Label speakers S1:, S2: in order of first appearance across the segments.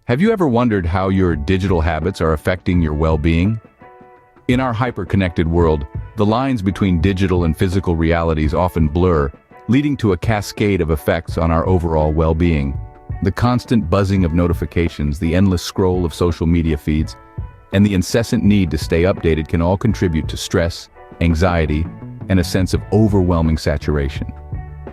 S1: Have you ever wondered how your digital habits are affecting your well-being? In our hyper-connected world, the lines between digital and physical realities often blur, leading to a cascade of effects on our overall well-being. The constant buzzing of notifications, the endless scroll of social media feeds, and the incessant need to stay updated can all contribute to stress, anxiety, and a sense of overwhelming saturation.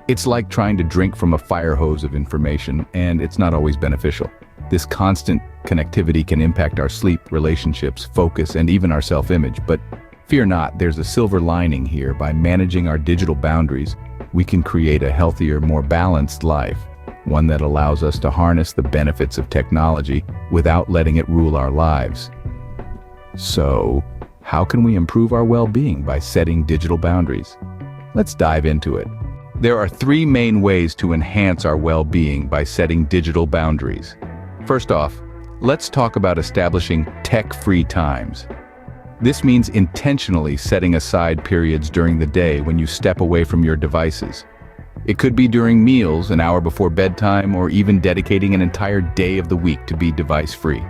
S1: It's like trying to drink from a fire hose of information, and it's not always beneficial. This constant connectivity can impact our sleep, relationships, focus, and even our self-image. But fear not, there's a silver lining here. By managing our digital boundaries, we can create a healthier, more balanced life, one that allows us to harness the benefits of technology without letting it rule our lives. So, how can we improve our well-being by setting digital boundaries? Let's dive into it. There are three main ways to enhance our well-being by setting digital boundaries. First off, let's talk about establishing tech-free times. This means intentionally setting aside periods during the day when you step away from your devices. It could be during meals, an hour before bedtime, or even dedicating an entire day of the week to be device-free.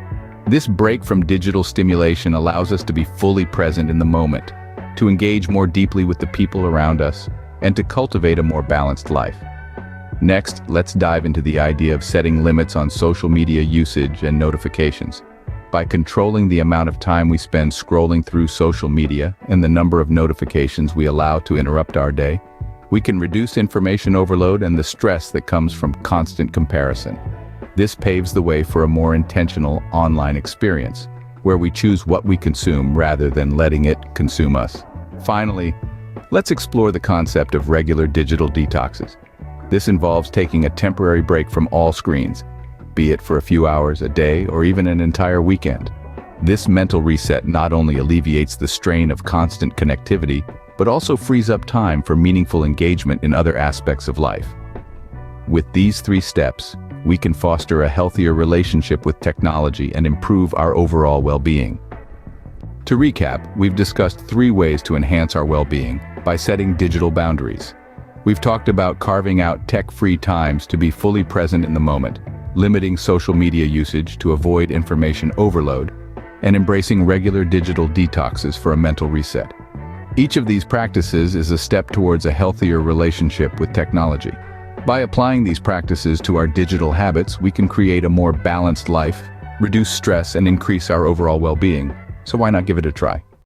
S1: This break from digital stimulation allows us to be fully present in the moment, to engage more deeply with the people around us, and to cultivate a more balanced life. Next, let's dive into the idea of setting limits on social media usage and notifications. By controlling the amount of time we spend scrolling through social media and the number of notifications we allow to interrupt our day, we can reduce information overload and the stress that comes from constant comparison. This paves the way for a more intentional online experience, where we choose what we consume rather than letting it consume us. Finally, let's explore the concept of regular digital detoxes. This involves taking a temporary break from all screens, be it for a few hours a day or even an entire weekend. This mental reset not only alleviates the strain of constant connectivity, but also frees up time for meaningful engagement in other aspects of life. With these three steps, we can foster a healthier relationship with technology and improve our overall well-being. To recap, we've discussed three ways to enhance our well-being by setting digital boundaries. We've talked about carving out tech-free times to be fully present in the moment, limiting social media usage to avoid information overload, and embracing regular digital detoxes for a mental reset. Each of these practices is a step towards a healthier relationship with technology. By applying these practices to our digital habits, we can create a more balanced life, reduce stress, and increase our overall well-being. So why not give it a try?